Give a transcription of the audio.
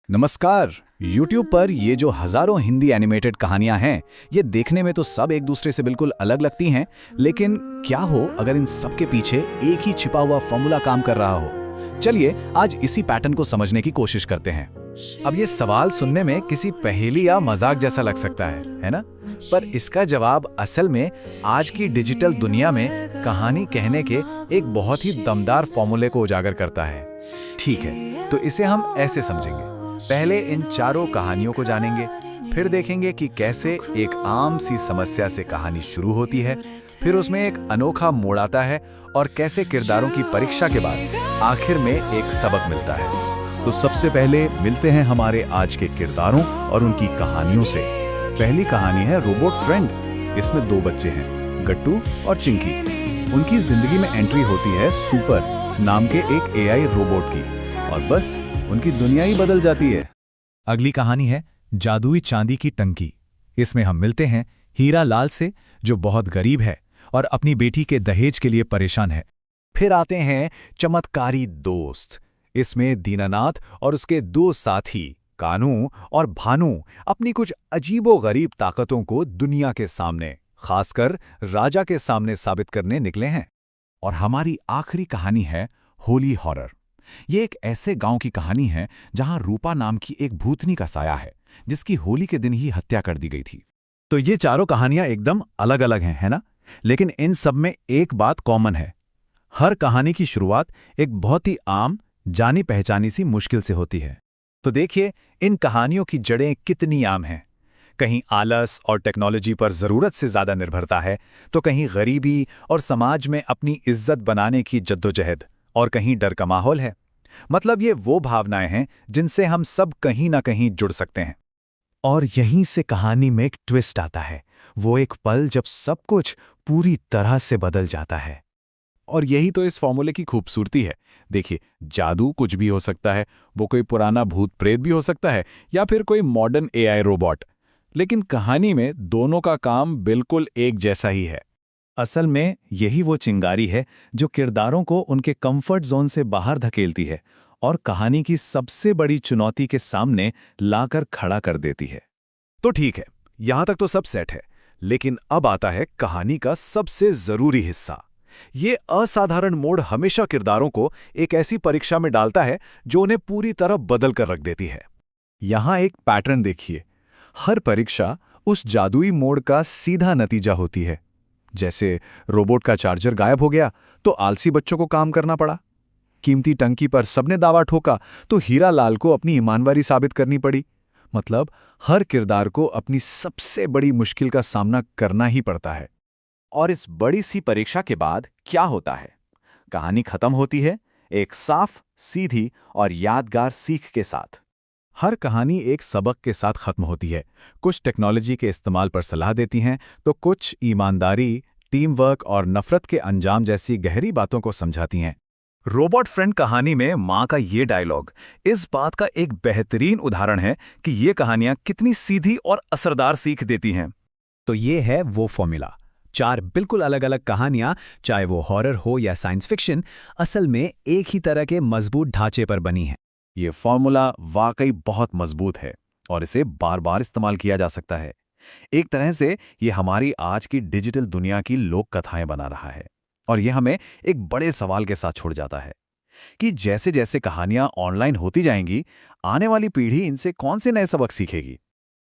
नमस्कार। YouTube पर ये जो हजारों हिंदी एनिमेटेड कहानियां हैं, ये देखने में तो सब एक दूसरे से बिल्कुल अलग लगती हैं, लेकिन क्या हो अगर इन सब के पीछे एक ही छिपा हुआ फॉर्मूला काम कर रहा हो? चलिए आज इसी पैटर्न को समझने की कोशिश करते हैं। अब ये सवाल सुनने में किसी पहेली या मजाक जैसा लग सकता है ना? पर इसका जवाब असल में आज की डिजिटल दुनिया में कहानी कहने के एक बहुत ही दमदार फॉर्मूले को उजागर करता है। ठीक है, तो इसे हम ऐसे समझेंगे। पहले इन चारों कहानियों को जानेंगे, फिर देखेंगे कि कैसे एक आम सी समस्या से कहानी शुरू होती है, फिर उसमें एक अनोखा मोड़ आता है और कैसे किरदारों की परीक्षा के बाद आखिर में एक सबक मिलता है। तो सबसे पहले मिलते हैं हमारे आज के किरदारों और उनकी कहानियों से। पहली कहानी है रोबोट फ्रेंड। इसमें दो बच्चे हैं, गट्टू और चिंकी। उनकी जिंदगी में एंट्री होती है सुपर नाम के एक एआई रोबोट की, और बस उनकी दुनिया ही बदल जाती है। अगली कहानी है जादुई चांदी की टंकी। इसमें हम मिलते हैं हीरा लाल से, जो बहुत गरीब है और अपनी बेटी के दहेज के लिए परेशान है। फिर आते हैं चमत्कारी दोस्त। इसमें दीनानाथ और उसके दो साथी कानू और भानु अपनी कुछ अजीबोगरीब ताकतों को दुनिया के सामने, खासकर राजा के सामने साबित करने निकले हैं। और हमारी आखिरी कहानी है होली हॉरर। ये एक ऐसे गांव की कहानी है जहां रूपा नाम की एक भूतनी का साया है, जिसकी होली के दिन ही हत्या कर दी गई थी। तो ये चारों कहानियां एकदम अलग अलग हैं, है ना? लेकिन इन सब में एक बात कॉमन है। हर कहानी की शुरुआत एक बहुत ही आम, जानी पहचानी सी मुश्किल से होती है। तो देखिए इन कहानियों की जड़ें कितनी आम हैं। कहीं आलस और टेक्नोलॉजी पर जरूरत से ज्यादा निर्भरता है, तो कहीं गरीबी और समाज में अपनी इज्जत बनाने की जद्दोजहद, और कहीं डर का माहौल है। मतलब ये वो भावनाएं हैं जिनसे हम सब कहीं ना कहीं जुड़ सकते हैं। और यहीं से कहानी में एक ट्विस्ट आता है, वो एक पल जब सब कुछ पूरी तरह से बदल जाता है। और यही तो इस फॉर्मूले की खूबसूरती है। देखिए, जादू कुछ भी हो सकता है, वो कोई पुराना भूत प्रेत भी हो सकता है, या फिर कोई मॉडर्न एआई रोबोट, लेकिन कहानी में दोनों का काम बिल्कुल एक जैसा ही है। असल में यही वो चिंगारी है जो किरदारों को उनके कंफर्ट जोन से बाहर धकेलती है और कहानी की सबसे बड़ी चुनौती के सामने लाकर खड़ा कर देती है। तो ठीक है, यहां तक तो सब सेट है, लेकिन अब आता है कहानी का सबसे जरूरी हिस्सा। ये असाधारण मोड़ हमेशा किरदारों को एक ऐसी परीक्षा में डालता है जो उन्हें पूरी तरह बदल कर रख देती है। यहां एक पैटर्न देखिए। हर परीक्षा उस जादुई मोड़ का सीधा नतीजा होती है। जैसे रोबोट का चार्जर गायब हो गया तो आलसी बच्चों को काम करना पड़ा। कीमती टंकी पर सबने दावा ठोका तो हीरा लाल को अपनी ईमानदारी साबित करनी पड़ी। मतलब हर किरदार को अपनी सबसे बड़ी मुश्किल का सामना करना ही पड़ता है। और इस बड़ी सी परीक्षा के बाद क्या होता है? कहानी खत्म होती है एक साफ, सीधी और यादगार सीख के साथ। हर कहानी एक सबक के साथ खत्म होती है। कुछ टेक्नोलॉजी के इस्तेमाल पर सलाह देती हैं, तो कुछ ईमानदारी, टीम वर्क और नफरत के अंजाम जैसी गहरी बातों को समझाती हैं। रोबोट फ्रेंड कहानी में माँ का ये डायलॉग इस बात का एक बेहतरीन उदाहरण है कि ये कहानियां कितनी सीधी और असरदार सीख देती हैं। तो ये है वो फॉर्मूला। चार बिल्कुल अलग अलग कहानियां, चाहे वो हॉरर हो या साइंस फिक्शन, असल में एक ही तरह के मजबूत ढांचे पर बनी है। ये फॉर्मूला वाकई बहुत मजबूत है और इसे बार बार इस्तेमाल किया जा सकता है। एक तरह से ये हमारी आज की डिजिटल दुनिया की लोक कथाएं बना रहा है। और ये हमें एक बड़े सवाल के साथ छोड़ जाता है कि जैसे जैसे कहानियां ऑनलाइन होती जाएंगी, आने वाली पीढ़ी इनसे कौन से नए सबक सीखेगी।